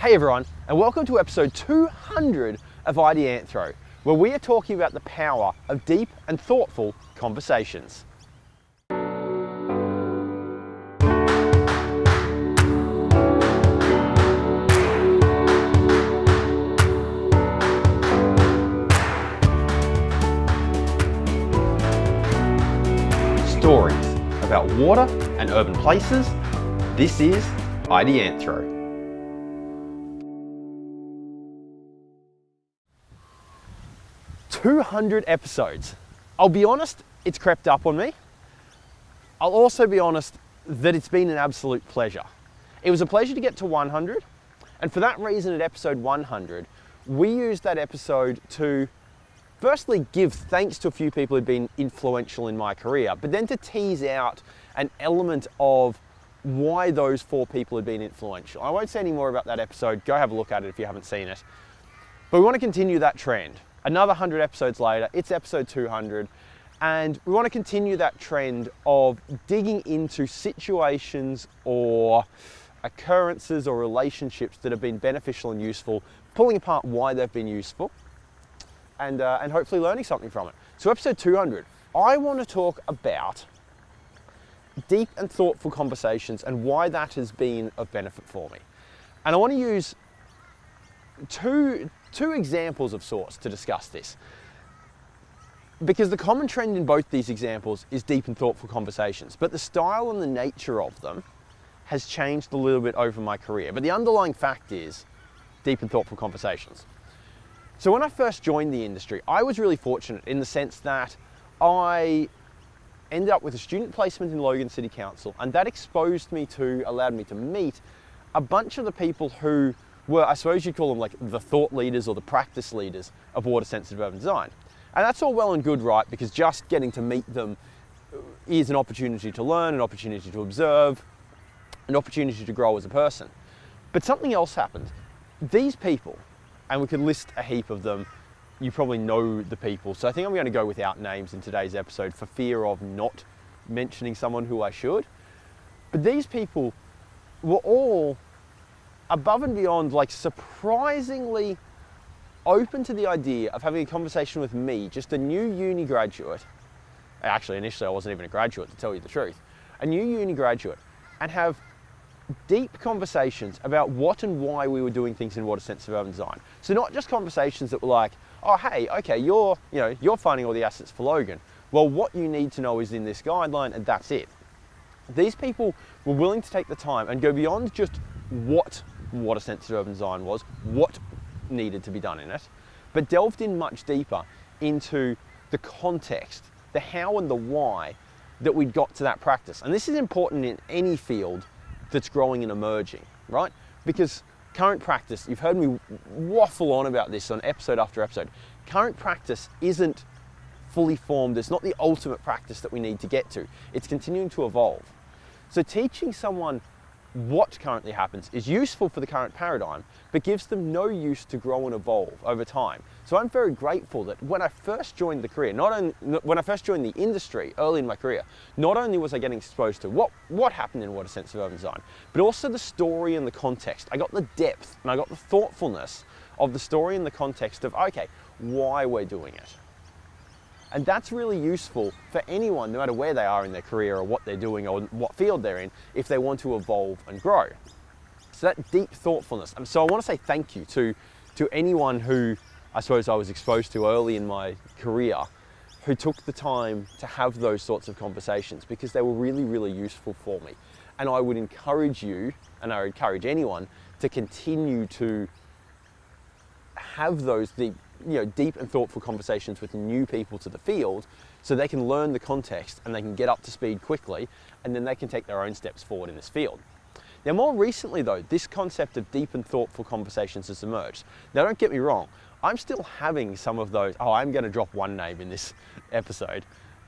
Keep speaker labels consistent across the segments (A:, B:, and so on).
A: Hey everyone, and welcome to episode 200 of Ideanthro, where we are talking about the power of deep and thoughtful conversations. Stories about water and urban places. This is Ideanthro. 200 episodes. I'll be honest, it's crept up on me. I'll also be honest that it's been an absolute pleasure. It was a pleasure to get to 100, and for that reason at episode 100, we used that episode to firstly give thanks to a few people who'd been influential in my career, but then to tease out an element of why those 4 people had been influential. I won't say any more about that episode. Go have a look at it if you haven't seen it. But we want to continue that trend. Another 100 episodes later, it's episode 200, and we want to continue that trend of digging into situations or occurrences or relationships that have been beneficial and useful, pulling apart why they've been useful, and hopefully learning something from it. So episode 200, I want to talk about deep and thoughtful conversations and why that has been of benefit for me. And I want to use two examples of sorts to discuss this, because the common trend in both these examples is deep and thoughtful conversations, but the style and the nature of them has changed a little bit over my career. But the underlying fact is deep and thoughtful conversations. So when I first joined the industry, I was really fortunate in the sense that I ended up with a student placement in Logan City Council, and that allowed me to meet a bunch of the people who were, I suppose you'd call them like the thought leaders or the practice leaders of water sensitive urban design. And that's all well and good, right? Because just getting to meet them is an opportunity to learn, an opportunity to observe, an opportunity to grow as a person. But something else happened. These people, and we could list a heap of them, you probably know the people, so I think I'm going to go without names in today's episode for fear of not mentioning someone who I should. But these people were all above and beyond, like, surprisingly open to the idea of having a conversation with me, just a new uni graduate. Actually, initially I wasn't even a graduate, to tell you the truth. A new uni graduate, and have deep conversations about what and why we were doing things in water sensitive urban design. So not just conversations that were like, oh hey, okay, you're finding all the assets for Logan. Well, what you need to know is in this guideline, and that's it. These people were willing to take the time and go beyond just what water sensitive urban design was, what needed to be done in it, but delved in much deeper into the context, the how and the why that we'd got to that practice. And this is important in any field that's growing and emerging, right? Because current practice, you've heard me waffle on about this on episode after episode, current practice isn't fully formed. It's not the ultimate practice that we need to get to. It's continuing to evolve. So teaching someone what currently happens is useful for the current paradigm, but gives them no use to grow and evolve over time. So I'm very grateful that when I first joined the career, when I first joined the industry early in my career, not only was I getting exposed to what happened in water sensitive urban design, but also the story and the context. I got the depth and I got the thoughtfulness of the story and the context of, okay, why we're doing it. And that's really useful for anyone, no matter where they are in their career or what they're doing or what field they're in, if they want to evolve and grow. So that deep thoughtfulness. And so I want to say thank you to anyone who I suppose I was exposed to early in my career, who took the time to have those sorts of conversations, because they were really, really useful for me. And I would encourage you, and I would encourage anyone, to continue to have those deep and thoughtful conversations with new people to the field, so they can learn the context and they can get up to speed quickly, and then they can take their own steps forward in this field. Now, more recently though, this concept of deep and thoughtful conversations has emerged. Now, don't get me wrong, I'm still having some of those. I'm going to drop one name in this episode.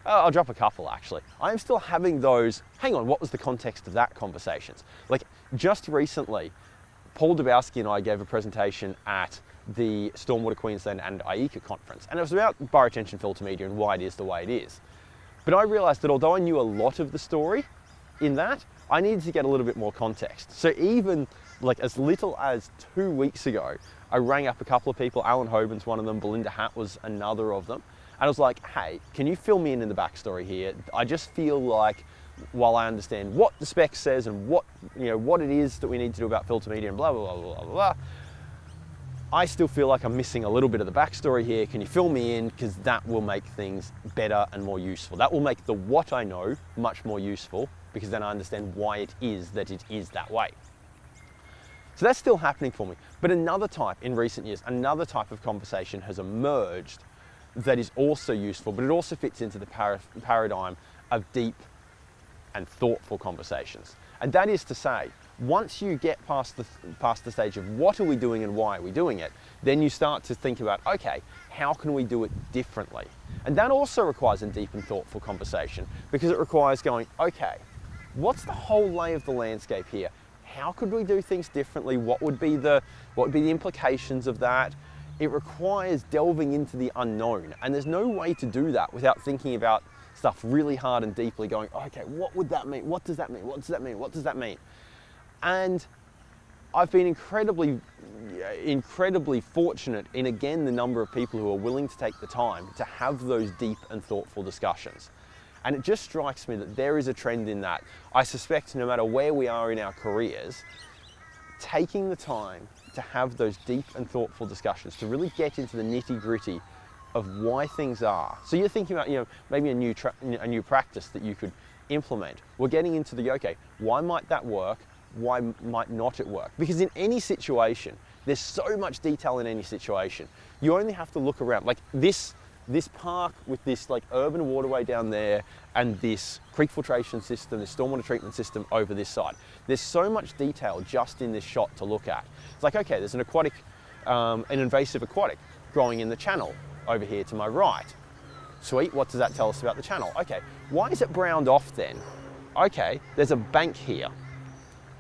A: I'll drop a couple actually. I'm still having those, hang on, what was the context of that conversations? Like just recently, Paul Dabowski and I gave a presentation at the Stormwater Queensland and IECA conference, and it was about borough retention filter media and why it is the way it is. But I realized that although I knew a lot of the story in that, I needed to get a little bit more context. So even like as little as 2 weeks ago, I rang up a couple of people. Alan Hoban's one of them, Belinda Hatt was another of them. And I was like, hey, can you fill me in the backstory here? I just feel like, while I understand what the spec says and what it is that we need to do about filter media and blah, blah, blah, blah, blah, I still feel like I'm missing a little bit of the backstory here. Can you fill me in? Because that will make things better and more useful. That will make the what I know much more useful, because then I understand why it is that way. So that's still happening for me. But another type in recent years, another type of conversation has emerged that is also useful, but it also fits into the paradigm of deep and thoughtful conversations. And that is to say, once you get past the stage of what are we doing and why are we doing it, then you start to think about, okay, how can we do it differently? And that also requires a deep and thoughtful conversation, because it requires going, okay, what's the whole lay of the landscape here? How could we do things differently? What would be the implications of that? It requires delving into the unknown, and there's no way to do that without thinking about stuff really hard and deeply, going, okay, what would that mean? What does that mean? What does that mean? What does that mean? And I've been incredibly fortunate in, again, the number of people who are willing to take the time to have those deep and thoughtful discussions. And it just strikes me that there is a trend in that. I suspect no matter where we are in our careers, taking the time to have those deep and thoughtful discussions, to really get into the nitty-gritty of why things are. So you're thinking about, maybe a new practice that you could implement. We're getting into the, okay, why might that work? Why might not it work? Because in any situation, there's so much detail in any situation. You only have to look around. Like this park with this like urban waterway down there and this creek filtration system, this stormwater treatment system over this side. There's so much detail just in this shot to look at. It's like, okay, there's an invasive aquatic growing in the channel over here to my right. Sweet, what does that tell us about the channel? Okay, why is it browned off then? Okay, there's a bank here.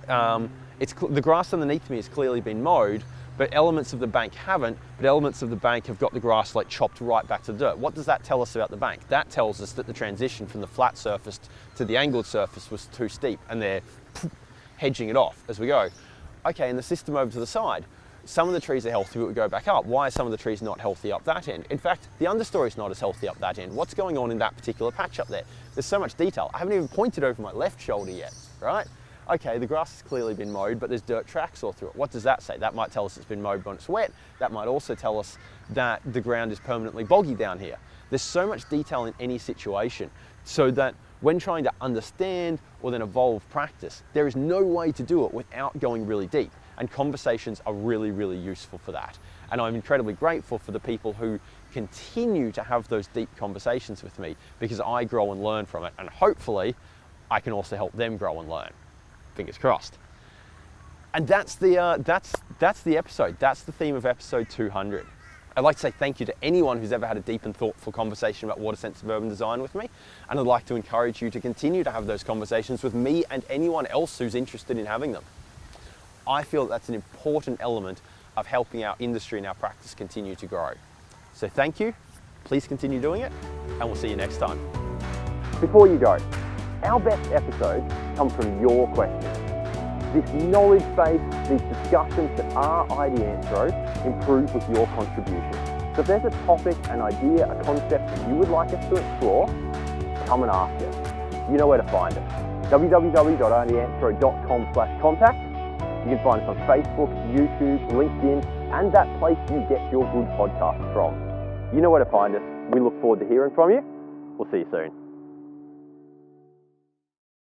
A: The grass underneath me has clearly been mowed, but elements of the bank haven't, but elements of the bank have got the grass like chopped right back to the dirt. What does that tell us about the bank? That tells us that the transition from the flat surface to the angled surface was too steep, and they're hedging it off as we go. Okay, and the system over to the side, some of the trees are healthy, but we go back up. Why are some of the trees not healthy up that end? In fact, the understory is not as healthy up that end. What's going on in that particular patch up there? There's so much detail. I haven't even pointed over my left shoulder yet, right? Okay, the grass has clearly been mowed, but there's dirt tracks all through it. What does that say? That might tell us it's been mowed when it's wet. That might also tell us that the ground is permanently boggy down here. There's so much detail in any situation, so that when trying to understand or then evolve practice, there is no way to do it without going really deep. And conversations are really, really useful for that. And I'm incredibly grateful for the people who continue to have those deep conversations with me, because I grow and learn from it. And hopefully I can also help them grow and learn. Fingers crossed. And that's the episode. That's the theme of episode 200. I'd like to say thank you to anyone who's ever had a deep and thoughtful conversation about water-sensitive urban design with me. And I'd like to encourage you to continue to have those conversations with me and anyone else who's interested in having them. I feel that's an important element of helping our industry and our practice continue to grow. So thank you, please continue doing it, and we'll see you next time. Before you go, our best episodes come from your questions. This knowledge base, these discussions that are Ideanthro, improve with your contribution. So if there's a topic, an idea, a concept that you would like us to explore, come and ask us. You know where to find us. www.ideanthro.com/contact. You can find us on Facebook, YouTube, LinkedIn, and that place you get your good podcasts from. You know where to find us. We look forward to hearing from you. We'll see you soon.